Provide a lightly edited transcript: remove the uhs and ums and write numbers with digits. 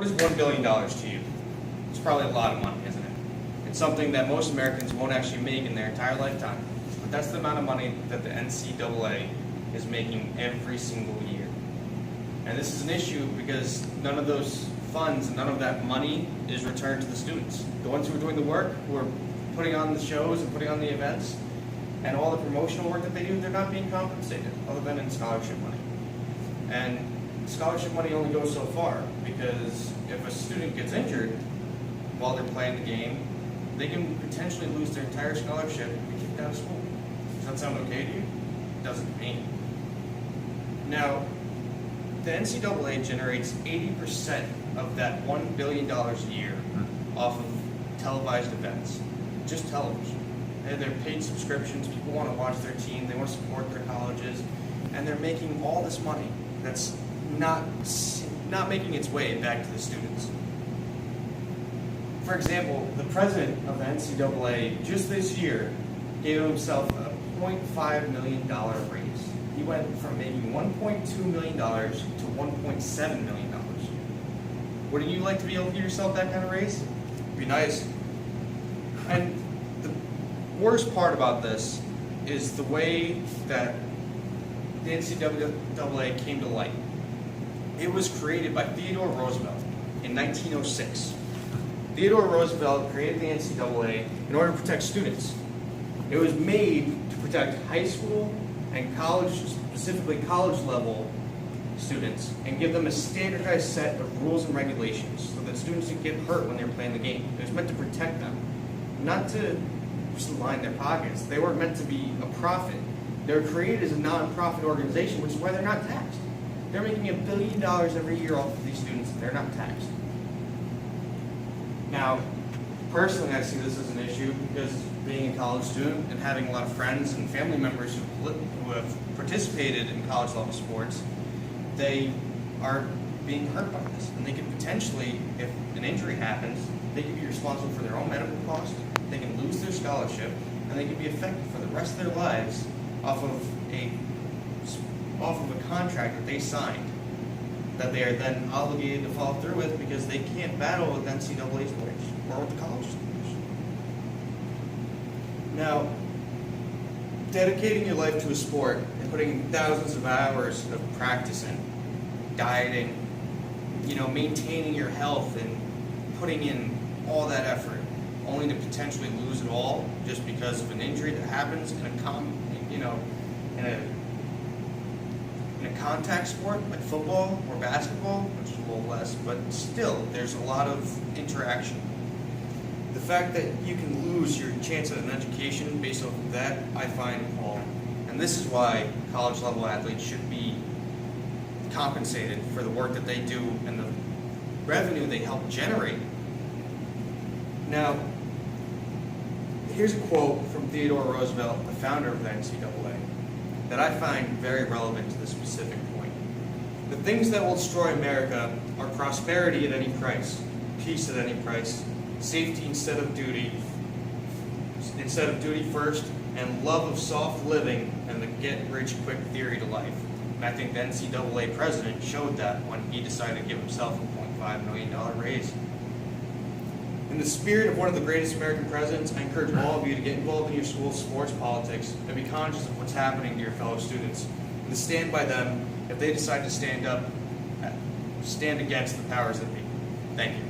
What is $1 billion to you? It's probably a lot of money, isn't it? It's something that most Americans won't actually make in their entire lifetime. But that's the amount of money that the NCAA is making every single year. And this is an issue because none of those funds, none of that money is returned to the students. The ones who are doing the work, who are putting on the shows and putting on the events, and all the promotional work that they do, they're not being compensated, other than in scholarship money. And scholarship money only goes so far, because if a student gets injured while they're playing the game, they can potentially lose their entire scholarship and be kicked out of school. Does that sound okay to you? It doesn't to me. Now, the NCAA generates 80% of that $1 billion a year off of televised events, just television. And they're paid subscriptions, people want to watch their team, they want to support their colleges, and they're making all this money that's not making its way back to the students. For example, the president of the NCAA just this year gave himself a $0.5 million raise. He went from making $1.2 million to $1.7 million. Wouldn't you like to be able to give yourself that kind of raise? It'd be nice. And the worst part about this is the way that the NCAA came to light. It was created by Theodore Roosevelt in 1906. Theodore Roosevelt created the NCAA in order to protect students. It was made to protect high school and college, specifically college-level students, and give them a standardized set of rules and regulations so that students didn't get hurt when they were playing the game. It was meant to protect them, not to just line their pockets. They weren't meant to be a profit. They were created as a non-profit organization, which is why they're not taxed. They're making $1 billion every year off of these students, and they're not taxed. Now, personally, I see this as an issue because being a college student and having a lot of friends and family members who have participated in college-level sports, they are being hurt by this. And they could potentially, if an injury happens, they could be responsible for their own medical costs, they can lose their scholarship, and they could be affected for the rest of their lives off of a contract that they signed that they are then obligated to follow through with because they can't battle with NCAA's lawyers or with the college's lawyers. Now, dedicating your life to a sport and putting thousands of hours of practice in, dieting, maintaining your health and putting in all that effort, only to potentially lose it all just because of an injury that happens in a contact sport like football or basketball, which is a little less, but still, there's a lot of interaction. The fact that you can lose your chance at an education based off of that, I find appalling. And this is why college-level athletes should be compensated for the work that they do and the revenue they help generate. Now, here's a quote from Theodore Roosevelt, the founder of the NCAA, that I find very relevant to this specific point. The things that will destroy America are prosperity at any price, peace at any price, safety instead of duty first, and love of soft living and the get-rich-quick theory to life. And I think the NCAA president showed that when he decided to give himself a $0.5 million raise. In the spirit of one of the greatest American presidents, I encourage all of you to get involved in your school's sports politics and be conscious of what's happening to your fellow students, and to stand by them if they decide to stand against the powers that be. Thank you.